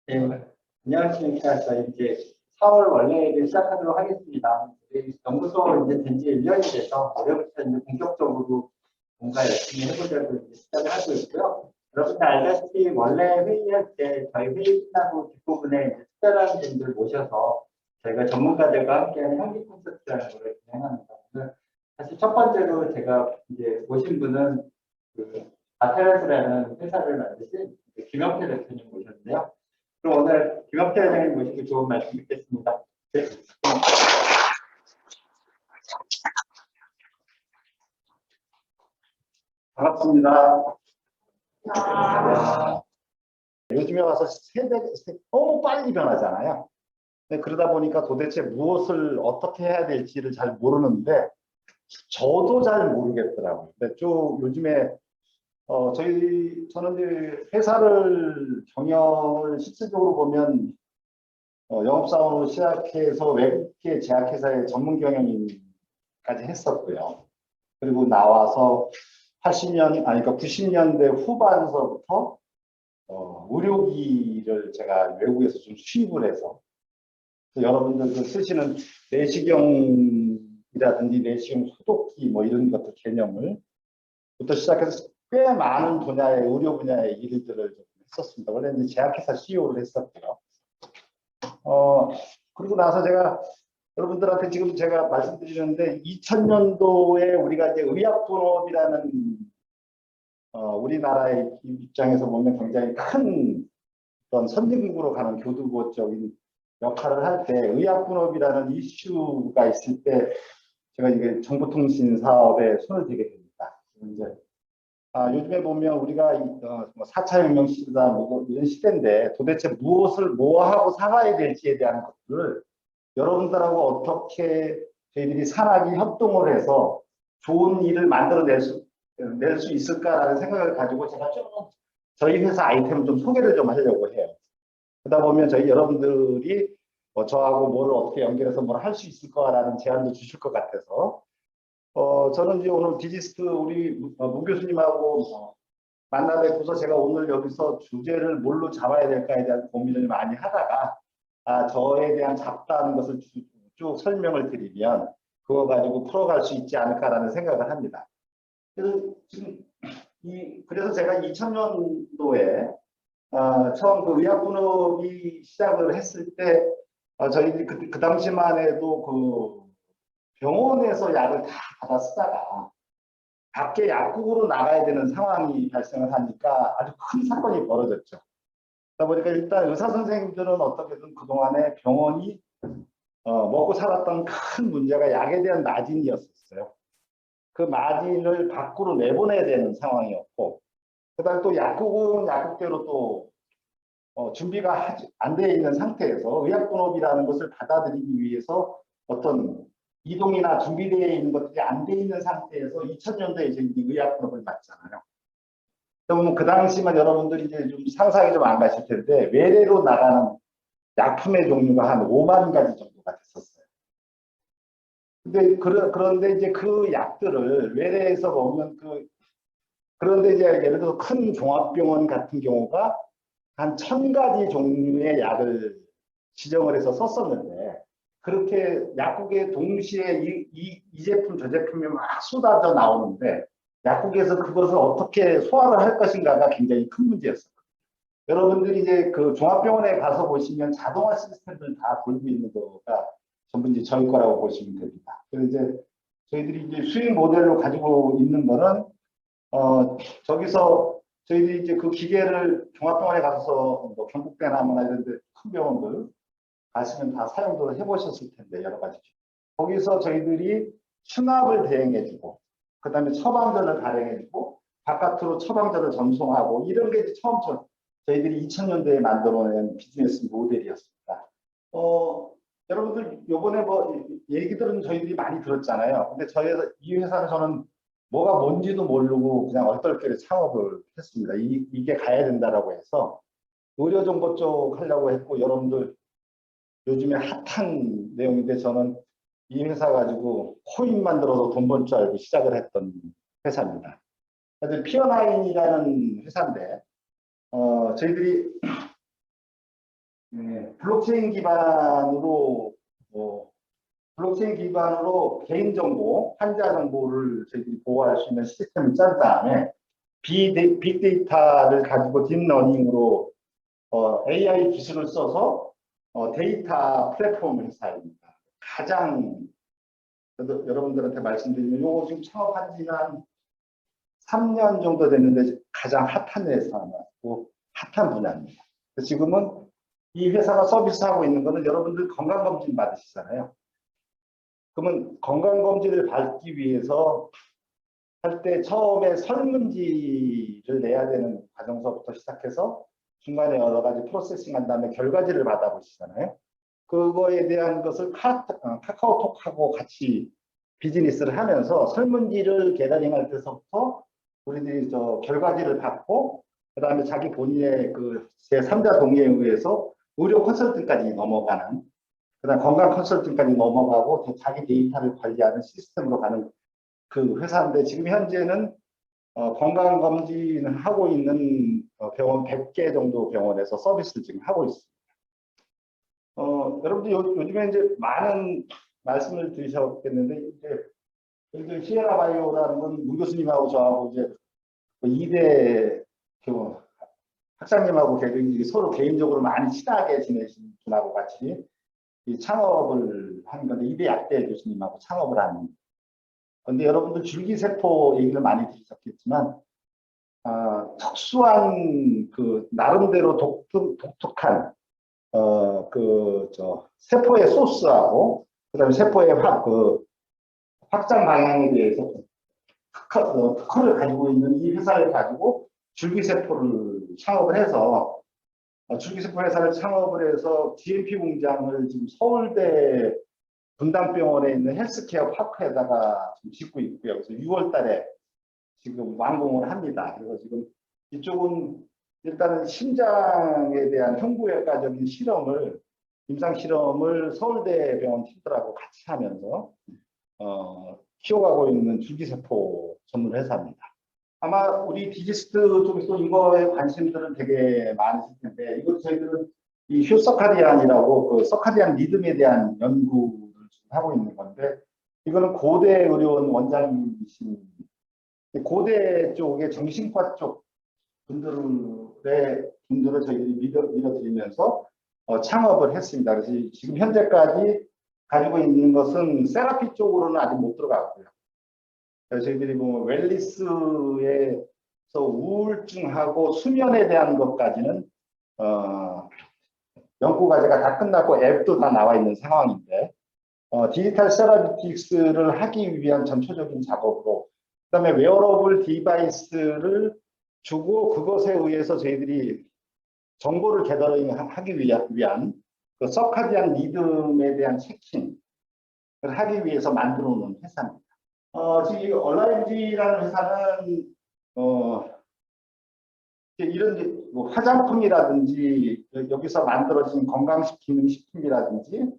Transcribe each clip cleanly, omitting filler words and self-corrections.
네, 안녕하십니까. 저희 이제 4월 원래 일을 시작하도록 하겠습니다. 저희 연구소 이제 된 지 1년이 돼서 올해부터 이제 본격적으로 뭔가 열심히 해보자고 이제 시작을 하고 있고요. 여러분들 알다시피 원래 회의할 때 저희 회의 끝나고 뒷부분에 이제 특별한 분들 모셔서 저희가 전문가들과 함께하는 형기 콘서트라는 걸 진행합니다. 오늘 사실 첫 번째로 제가 이제 모신 분은 그 아테라스라는 회사를 만드신 김영태 대표님 모셨는데요. 그럼 오늘 김학태 회장님 모시고 좋은 말씀 듣겠습니다. 네. 반갑습니다. 요즘에 와서 너무 빨리 변하잖아요. 그러다 보니까 도대체 무엇을 어떻게 해야 될지를 잘 모르는데 저도 잘 모르겠더라고요. 근데 쭉 요즘에 저는 이제 회사를 경영을 실질적으로 보면 영업사원으로 시작해서 외국계 제약회사의 전문 경영인까지 했었고요. 그리고 나와서 80년 아니 그러니까 90년대 후반서부터 의료기를 제가 외국에서 좀 수입을 해서 여러분들 그 쓰시는 내시경이라든지 내시경 소독기 뭐 이런 것들 개념을 부터 시작해서 꽤 많은 분야의 의료 분야의 일들을 좀 했었습니다. 원래 이제 제약회사 CEO를 했었고요. 그리고 나서 제가 여러분들한테 지금 제가 말씀드리는데 2000년도에 우리가 이제 의약분업이라는 우리나라의 입장에서 보면 굉장히 큰 어떤 선진국으로 가는 교두보적인 역할을 할 때 의약분업이라는 이슈가 있을 때 제가 이게 정보통신 사업에 손을 대게 됩니다. 이제 요즘에 보면 우리가 4차 혁명 시대다 뭐 이런 시대인데 도대체 무엇을 뭐 하고 살아야 될지에 대한 것들을 여러분들하고 어떻게 저희들이 산학이 협동을 해서 좋은 일을 낼 수 있을까라는 생각을 가지고 제가 좀 저희 회사 아이템을 좀 소개를 좀 하려고 해요. 그러다 보면 저희 여러분들이 저하고 뭐를 어떻게 연결해서 뭘 할 수 있을 거라는 제안도 주실 것 같아서 저는 이제 오늘 디지스트 우리 문 교수님하고 만나 뵙고서 제가 오늘 여기서 주제를 뭘로 잡아야 될까에 대한 고민을 많이 하다가 저에 대한 잡다한 것을 쭉 설명을 드리면 그거 가지고 풀어갈 수 있지 않을까라는 생각을 합니다. 그래서 지금 그래서 제가 2000년도에 처음 그 의약분업이 시작을 했을 때 저희들이 그 당시만 해도 그 병원에서 약을 다 받아 쓰다가 밖에 약국으로 나가야 되는 상황이 발생을 하니까 아주 큰 사건이 벌어졌죠. 그러다 보니까 일단 의사 선생님들은 어떻게든 그동안에 병원이 먹고 살았던 큰 문제가 약에 대한 마진이었어요. 그 마진을 밖으로 내보내야 되는 상황이었고, 그다음에 또 약국은 약국대로 또 준비가 안 되어 있는 상태에서 의약분업이라는 것을 받아들이기 위해서 어떤 이동이나 준비되어 있는 것들이 안 돼 있는 상태에서 2000년도에 이제 의약분업을 맞잖아요. 그러면 그 당시만 여러분들이 이제 좀 상상이 좀 안 가실 텐데 외래로 나가는 약품의 종류가 한 5만 가지 정도가 됐었어요. 근데 그런데 이제 그 약들을 외래에서 먹는 그런데 이제 예를 들어 큰 종합병원 같은 경우가 한 1000가지 종류의 약을 지정을 해서 썼었는데 그렇게 약국에 동시에 이 제품 저 제품이 막 쏟아져 나오는데 약국에서 그것을 어떻게 소화를 할 것인가가 굉장히 큰 문제였어요. 여러분들이 이제 그 종합병원에 가서 보시면 자동화 시스템을 다 돌고 있는 거가 전부 이제 저희 거라고 보시면 됩니다. 그래서 이제 저희들이 이제 수익 모델로 가지고 있는 거는 저기서 저희들이 이제 그 기계를 종합병원에 가서 뭐 경북대나 뭐나 이런 데 큰 병원들 가시면 다 사용도 해보셨을 텐데 여러 가지. 거기서 저희들이 수납을 대행해주고 그다음에 처방전을 발행해주고 바깥으로 처방전을 전송하고 이런 게 처음 저희들이 2000년대에 만들어낸 비즈니스 모델이었습니다. 여러분들 요번에 뭐 얘기들은 저희들이 많이 들었잖아요. 근데 이 회사는 저는 뭐가 뭔지도 모르고 그냥 얼떨결에 창업을 했습니다. 이게 가야 된다라고 해서 의료정보 쪽 하려고 했고 여러분들 요즘에 핫한 내용인데 저는 이 회사 가지고 코인 만들어서 돈 번 줄 알고 시작을 했던 회사입니다. 그래서 피어나인이라는 회사인데 저희들이 블록체인 기반으로 블록체인 기반으로 개인정보, 환자 정보를 저희들이 보호할 수 있는 시스템을 짠 다음에 빅데이터를 가지고 딥러닝으로 AI 기술을 써서 데이터 플랫폼 회사입니다. 가장 여러분들한테 말씀드리면 요거 지금 창업한 지는 한 3년 정도 됐는데 가장 핫한 회사고 핫한 분야입니다. 지금은 이 회사가 서비스하고 있는 거는 여러분들 건강검진 받으시잖아요. 그러면 건강검진을 받기 위해서 할 때 처음에 설문지를 내야 되는 과정서부터 시작해서 중간에 여러 가지 프로세싱 한 다음에 결과지를 받아보시잖아요. 그거에 대한 것을 카카오톡하고 같이 비즈니스를 하면서 설문지를 게더링할 때서부터 우리들이 결과지를 받고 그다음에 자기 본인의 그 제3자 동의에 의해서 의료 컨설팅까지 넘어가는 그다음 건강 컨설팅까지 넘어가고 자기 데이터를 관리하는 시스템으로 가는 그 회사인데 지금 현재는 건강검진을 하고 있는 병원 100개 정도 병원에서 서비스를 지금 하고 있습니다. 여러분들 요즘에 이제 많은 말씀을 들으셨겠는데 이제 시에라 바이오라는 건 문 교수님하고 저하고 이제 2대 학장님하고 서로 개인적으로 많이 친하게 지내신 분하고 같이 이 창업을 하는 건데 2대 약대 교수님하고 창업을 하는. 근데 여러분들 줄기세포 얘기를 많이 들으셨겠지만 특수한 그 나름대로 독특한 세포의 소스하고 그다음에 세포의 확장 방향에 대해서 특허를 가지고 있는 이 회사를 가지고 줄기세포를 창업을 해서 줄기세포 회사를 창업을 해서 GMP 공장을 지금 서울대 분당병원에 있는 헬스케어 파크에다가 지금 짓고 있고요. 그래서 6월 달에 지금 완공을 합니다. 그래서 지금 이쪽은 일단은 심장에 대한 흉부외과적인 실험을 임상 실험을 서울대 병원 팀들하고 같이 하면서 키워가고 있는 줄기세포 전문 회사입니다. 아마 우리 디지스트 쪽에서 이거에 관심들은 되게 많으실 텐데 이거 저희들은 이 효서카디안이라고 그 서카디안 리듬에 대한 연구를 하고 있는 건데 이거는 고대 의료원 원장님이신 고대 쪽의 정신과 쪽 분들을 저희들이 밀어드리면서 창업을 했습니다. 그래서 지금 현재까지 가지고 있는 것은 세라피 쪽으로는 아직 못 들어갔고요. 그래서 저희들이 보면 웰리스에서 우울증하고 수면에 대한 것까지는 연구 과제가 다 끝났고 앱도 다 나와 있는 상황인데 디지털 세라피틱스를 하기 위한 전초적인 작업으로 그다음에 웨어러블 디바이스를 주고 그것에 의해서 저희들이 정보를 게더링하기 위한 그 서카디안 리듬에 대한 체킹을 하기 위해서 만들어 놓은 회사입니다. 지금 얼라인지라는 회사는 이런 뭐 화장품이라든지 여기서 만들어진 건강기능식품이라든지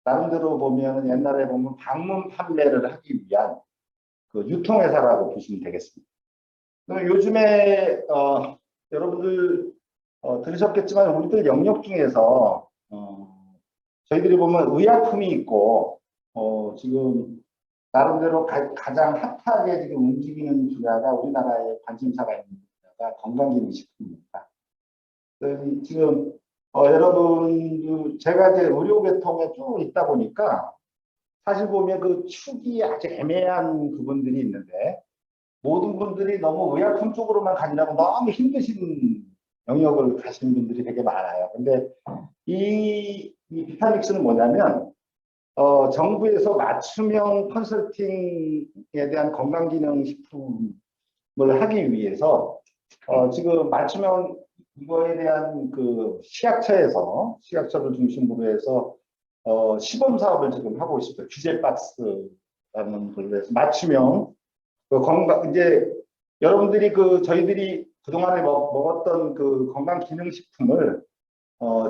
나름대로 보면 옛날에 보면 방문 판매를 하기 위한 그 유통회사라고 보시면 되겠습니다. 요즘에 여러분들 들으셨겠지만 우리들 영역 중에서 저희들이 보면 의약품이 있고 지금 나름대로 가장 핫하게 지금 움직이는 분야가 우리나라에 관심사가 있는 분야가 건강기능식품입니다. 지금 여러분 제가 이제 의료계통에 쭉 있다 보니까 사실 보면 그 축이 아주 애매한 부분들이 있는데 모든 분들이 너무 의약품 쪽으로만 가느라고 너무 힘드신 영역을 가시는 분들이 되게 많아요. 근데 이 비타믹스는 뭐냐면 정부에서 맞춤형 컨설팅에 대한 건강기능식품을 하기 위해서 지금 맞춤형 이거에 대한 그 식약처를 중심으로 해서 시범 사업을 지금 하고 있습니다. 규제박스라는 걸로 해서 맞춤형 그 건강 이제 여러분들이 저희들이 그동안에 먹었던 그 건강기능식품을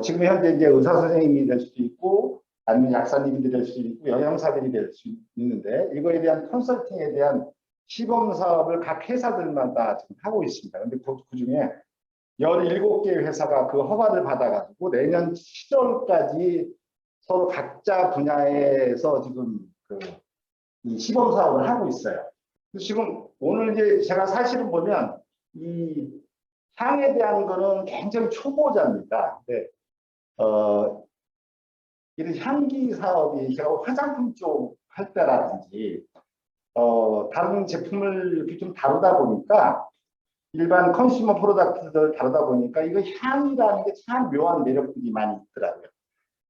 지금 현재 이제 의사 선생님이 될 수도 있고 아니면 약사님이 될 수도 있고 영양사들이 될 수 있는데 이거에 대한 컨설팅에 대한 시범 사업을 각 회사들마다 지금 하고 있습니다. 근데 그 중에 17개 회사가 그 허가를 받아가지고 내년 7월까지 서로 각자 분야에서 지금 이 시범 사업을 하고 있어요. 지금 오늘 이제 제가 사실은 보면 이 향에 대한 거는 굉장히 초보자입니다. 네. 이런 향기 사업이 제가 화장품 쪽 할 때라든지 다른 제품을 이렇게 좀 다루다 보니까 일반 컨슈머 프로덕트들 다루다 보니까 이거 향이라는 게 참 묘한 매력들이 많이 있더라고요.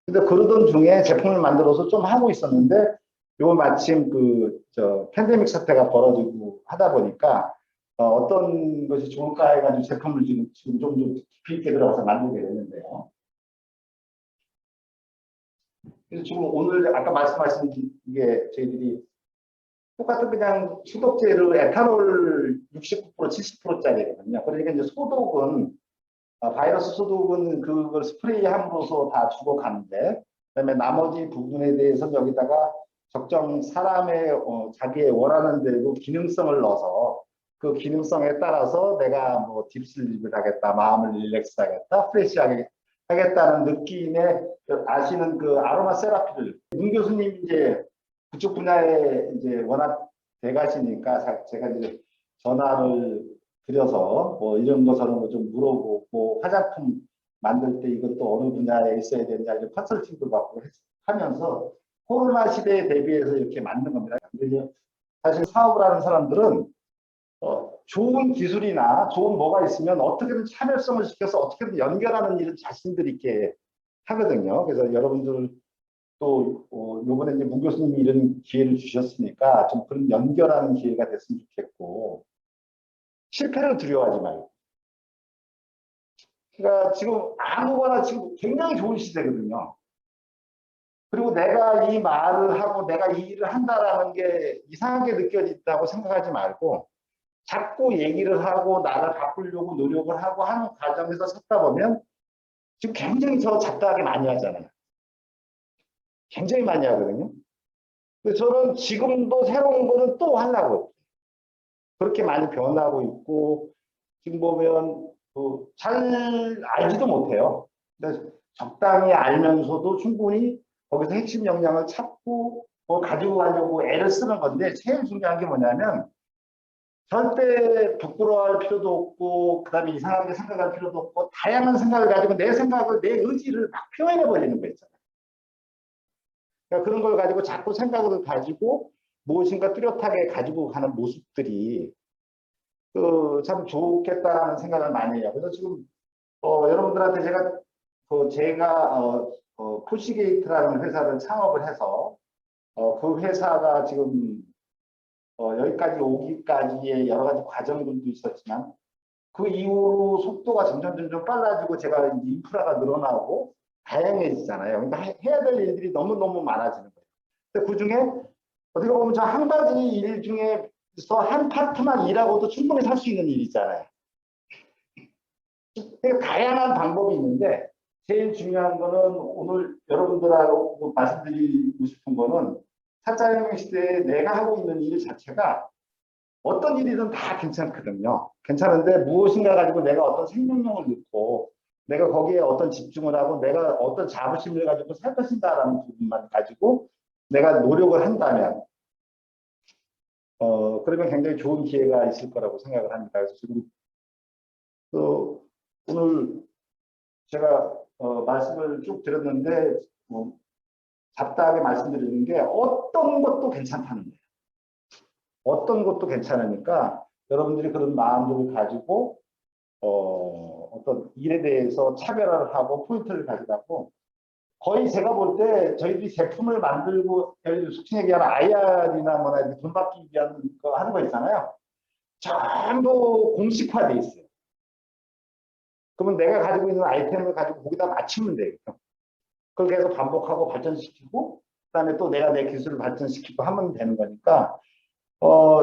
근데 그러던 중에 제품을 만들어서 좀 하고 있었는데 요 마침 팬데믹 사태가 벌어지고 하다 보니까 어떤 것이 좋을까 해가지고 제품을 지금 좀 깊이 있게 들어가서 만들게 됐는데요. 그래서 지금 오늘 아까 말씀하신 게 저희들이 똑같은 그냥 수독제를 에탄올 69% 70%짜리거든요. 그러니까 이제 소독은 바이러스 소독은 그걸 스프레이함으로써 다 죽어가는데 그다음에 나머지 부분에 대해서 여기다가 적정 사람의 자기의 원하는 대로 기능성을 넣어서 그 기능성에 따라서 내가 뭐 딥슬립을 하겠다, 마음을 릴렉스 하겠다, 프레시하게 하겠다는 느낌의 아시는 그 아로마 세라피를 문 교수님 이제 그쪽 분야에 이제 워낙 돼가시니까 제가 이제 전화를 드려서 뭐 이런 거 저런 거 좀 물어보고 화장품 만들 때 이것도 어느 분야에 있어야 되냐 이런 컨설팅도 받고 하면서 코로나 시대에 대비해서 이렇게 만든 겁니다. 근데 이제 사실 사업을 하는 사람들은 좋은 기술이나 좋은 뭐가 있으면 어떻게든 참여성을 시켜서 어떻게든 연결하는 일을 자신들이 있게 하거든요. 그래서 여러분들 또 요번에 이제 문 교수님이 이런 기회를 주셨으니까 좀 그런 연결하는 기회가 됐으면 좋겠고 실패를 두려워하지 말고. 그러니까 지금 아무거나 지금 굉장히 좋은 시대거든요. 그리고 내가 이 말을 하고 내가 이 일을 한다라는 게 이상하게 느껴진다고 생각하지 말고 자꾸 얘기를 하고 나를 바꾸려고 노력을 하고 하는 과정에서 찾다 보면 지금 굉장히 저 잡다하게 많이 하잖아요. 굉장히 많이 하거든요. 근데 저는 지금도 새로운 거는 또 하려고 그렇게 많이 변하고 있고 지금 보면 잘 알지도 못해요. 근데 적당히 알면서도 충분히 거기서 핵심 역량을 찾고 가지고 가려고 애를 쓰는 건데 제일 중요한 게 뭐냐면 절대 부끄러워할 필요도 없고 그다음에 이상하게 생각할 필요도 없고 다양한 생각을 가지고 내 생각을 내 의지를 막 표현해 버리는 거 있잖아요. 그러니까 그런 걸 가지고 자꾸 생각을 가지고 무엇인가 뚜렷하게 가지고 가는 모습들이 참 좋겠다라는 생각을 많이 해요. 그래서 지금 여러분들한테 제가 푸시게이트라는 회사를 창업을 해서 그 회사가 지금 여기까지 오기까지의 여러 가지 과정들도 있었지만 그 이후로 속도가 점점 빨라지고 제가 이제 인프라가 늘어나고 다양해지잖아요. 그러니까 해야 될 일들이 너무너무 많아지는 거예요. 근데 그중에 어떻게 보면 저 한 가지 일 중에서 한 파트만 일하고도 충분히 살 수 있는 일이잖아요. 다양한 방법이 있는데 제일 중요한 거는 오늘 여러분들하고 말씀드리고 싶은 거는 4차 혁명 시대에 내가 하고 있는 일 자체가 어떤 일이든 다 괜찮거든요. 괜찮은데 무엇인가 가지고 내가 어떤 생명력을 넣고 내가 거기에 어떤 집중을 하고 내가 어떤 자부심을 가지고 살 것인가라는 부분만 가지고 내가 노력을 한다면 그러면 굉장히 좋은 기회가 있을 거라고 생각을 합니다. 그래서 지금 오늘 제가 말씀을 쭉 드렸는데 잡다하게 말씀드리는 게 어떤 것도 괜찮다는 거예요. 어떤 것도 괜찮으니까 여러분들이 그런 마음들을 가지고 어떤 일에 대해서 차별화를 하고 포인트를 가져가고 거의 제가 볼 때 저희들이 제품을 만들고 예를 들어 속칭 얘기하는 IR이나 뭐나 이렇게 돈 받기 위한 거 하는 거 있잖아요. 전부 공식화돼 있어요. 그러면 내가 가지고 있는 아이템을 가지고 거기다 맞추면 돼요. 그걸 계속 반복하고 발전시키고 그다음에 또 내가 내 기술을 발전시키고 하면 되는 거니까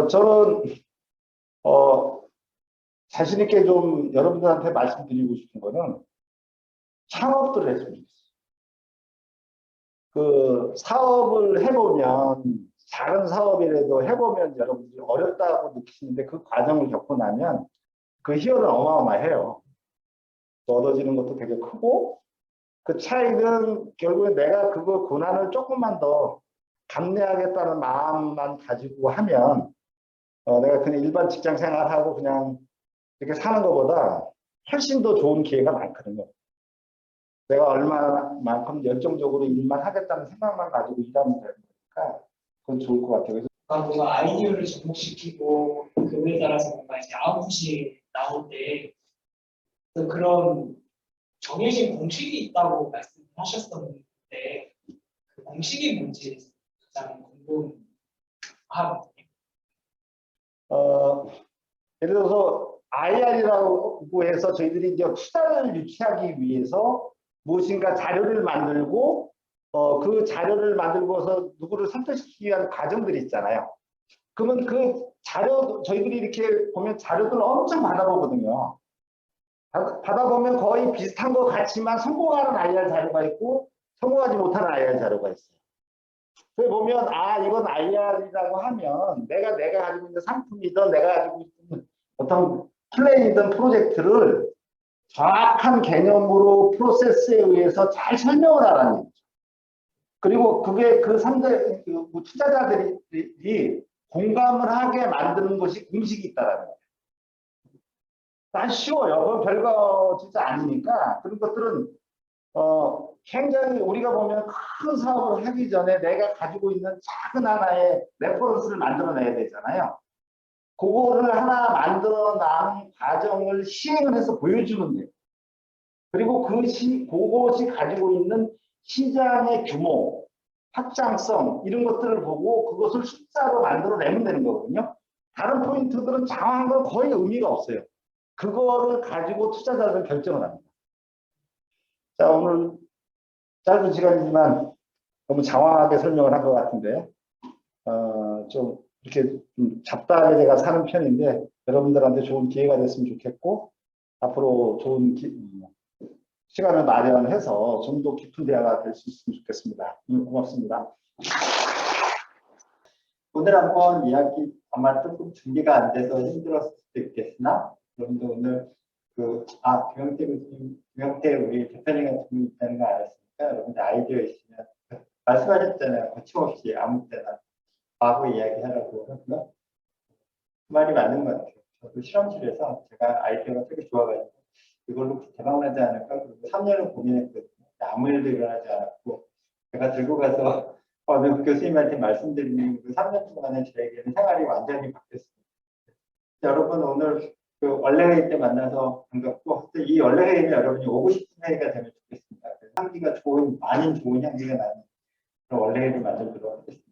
저는 자신 있게 좀 여러분들한테 말씀드리고 싶은 거는 창업들을 했으면 좋겠어요. 그 사업을 해보면 작은 사업이라도 해보면 여러분들이 어렵다고 느끼시는데 그 과정을 겪고 나면 그 희열은 어마어마해요. 또 얻어지는 것도 되게 크고 그 차이는 결국에 내가 그거 고난을 조금만 더 감내하겠다는 마음만 가지고 하면 내가 그냥 일반 직장 생활하고 그냥 이렇게 사는 것보다 훨씬 더 좋은 기회가 많거든요. 내가 얼마만큼 열정적으로 일만 하겠다는 생각만 가지고 일하면 되는 거니까 그건 좋을 것 같아요. 그래서 뭔가 아이디어를 접목시키고 그거에 따라서 뭔가 이제 아웃풋이 나올 때 그런 정해진 공식이 있다고 말씀하셨었는데 그 공식이 뭔지 가장 궁금하거든요. 예를 들어서 IR이라고 해서 저희들이 이제 투자를 유치하기 위해서 무엇인가 자료를 만들고 그 자료를 만들고서 누구를 선택시키기 위한 과정들이 있잖아요. 그러면 그 자료 저희들이 이렇게 보면 자료들 엄청 받아보거든요. 받아보면 거의 비슷한 것 같지만 성공하는 IR 자료가 있고 성공하지 못하는 IR 자료가 있어요. 그래 보면 이건 IR이라고 하면 내가 가지고 있는 상품이든 내가 가지고 있는 어떤 플랜이든 프로젝트를 정확한 개념으로 프로세스에 의해서 잘 설명을 하라는 얘기죠. 그리고 그게 그 상대 투자자들이 공감을 하게 만드는 것이 공식이 있다라는 거예요. 난 쉬워요. 그건 별거 진짜 아니니까 그런 것들은 굉장히 우리가 보면 큰 사업을 하기 전에 내가 가지고 있는 작은 하나의 레퍼런스를 만들어내야 되잖아요. 그거를 하나 만들어 난 과정을 시행을 해서 보여주면 돼요. 그리고 그것이 가지고 있는 시장의 규모, 확장성 이런 것들을 보고 그것을 숫자로 만들어내면 되는 거거든요. 다른 포인트들은 장황한 건 거의 의미가 없어요. 그거를 가지고 투자자들은 결정을 합니다. 자, 오늘 짧은 시간이지만 너무 장황하게 설명을 한 것 같은데 좀 이렇게 좀 잡다하게 제가 사는 편인데 여러분들한테 좋은 기회가 됐으면 좋겠고 앞으로 좋은 시간을 마련해서 좀 더 깊은 대화가 될 수 있으면 좋겠습니다. 고맙습니다. 오늘 한번 이야기 아마 조금 준비가 안 돼서 힘들었을 수도 있겠으나 여러분도 오늘 김영태 우리 대표님 같은 분이 있다는 거 알았으니까 여러분들 아이디어 있으면 말씀하셨잖아요. 거침없이 아무 때나 바보 이야기하라고 하고요. 그 말이 맞는 것 같아요. 저도 실험실에서 제가 아이디어가 되게 좋아가지고 이걸로 대박나지 않을까 그리고 3년을 고민했거든요. 아무 일도 일어나지 않았고 제가 들고 가서 어느 교수님한테 말씀드리는 그 3년 동안에 저에게는 생활이 완전히 바뀌었습니다. 여러분 오늘 그 원래 회의 때 만나서 반갑고 이 원래 회의는 여러분이 오고 싶은 회의가 되면 좋겠습니다. 향기가 많은 좋은 향기가 나는 그런 원래 회의를 만들도록 하겠습니다.